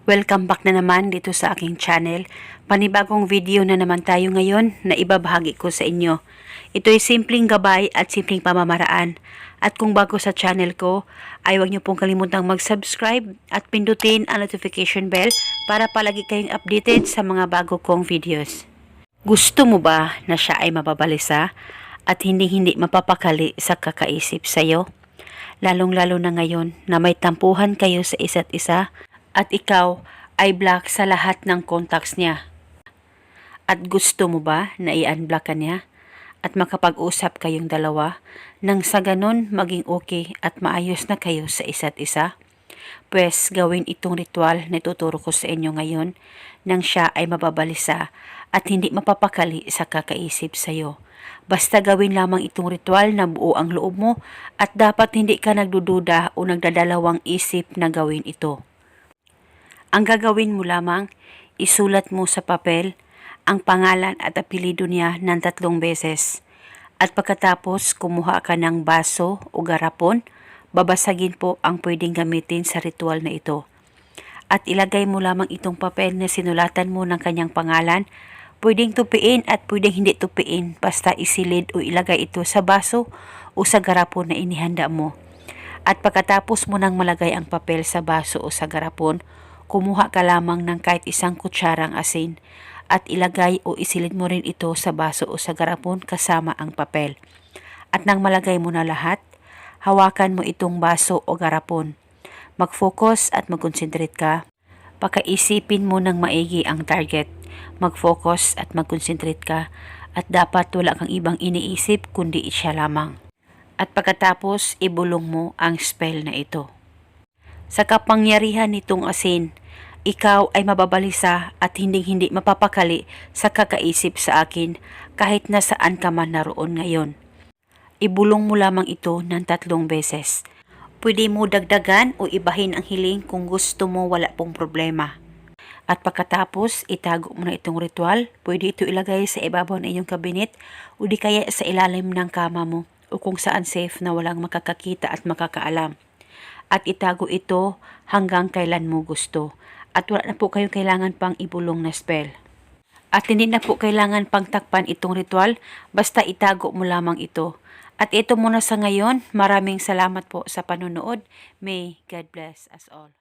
Welcome back na naman dito sa aking channel. Panibagong video na naman tayo ngayon na ibabahagi ko sa inyo. Ito ay simpleng gabay at simpleng pamamaraan. At kung bago sa channel ko, ay huwag niyo pong kalimutang mag-subscribe at pindutin ang notification bell para palagi kayong updated sa mga bago kong videos. Gusto mo ba na siya ay mababalisa at hindi mapapakali sa kakaisip sa'yo? Lalong-lalo na ngayon na may tampuhan kayo sa isa't isa at ikaw ay block sa lahat ng contacts niya. At gusto mo ba na i-unblock ka niya at makapag-usap kayong dalawa nang sa ganon maging okay at maayos na kayo sa isa't isa? Pwes gawin itong ritual na ituturo ko sa inyo ngayon nang siya ay mababalisa at hindi mapapakali sa kakaisip sa'yo. Basta gawin lamang itong ritual na buo ang loob mo at dapat hindi ka nagdududa o nagdadalawang isip na gawin ito. Ang gagawin mo lamang, isulat mo sa papel ang pangalan at apelyido niya ng 3 beses. At pagkatapos kumuha ka ng baso o garapon, babasagin po ang pwedeng gamitin sa ritual na ito. At ilagay mo lamang itong papel na sinulatan mo ng kanyang pangalan. Pwedeng tupiin at pwedeng hindi tupiin, basta isilid o ilagay ito sa baso o sa garapon na inihanda mo. At pagkatapos mo nang malagay ang papel sa baso o sa garapon, kumuha ka lamang ng kahit 1 kutsarang asin at ilagay o isilid mo rin ito sa baso o sa garapon kasama ang papel. At nang malagay mo na lahat, hawakan mo itong baso o garapon. Mag-focus at mag-concentrate ka. Pakaisipin mo ng maigi ang target. Mag-focus at mag-concentrate ka at dapat wala kang ibang iniisip kundi siya lamang. At pagkatapos, ibulong mo ang spell na ito. Sa kapangyarihan nitong asin, ikaw ay mababalisa at hindi mapapakali sa kakaisip sa akin kahit nasaan ka man naroon ngayon. Ibulong mo lamang ito ng 3 beses. Pwede mo dagdagan o ibahin ang hiling kung gusto mo, wala pong problema. At pagkatapos, itago mo na itong ritual. Pwede ito ilagay sa ibabaw ng iyong kabinet o di kaya sa ilalim ng kama mo o kung saan safe na walang makakakita at makakaalam. At itago ito hanggang kailan mo gusto. At wala na po kayong kailangan pang ibulong na spell. At hindi na po kailangan pang takpan itong ritual, basta itago mo lamang ito. At ito muna sa ngayon. Maraming salamat po sa panonood. May God bless us all.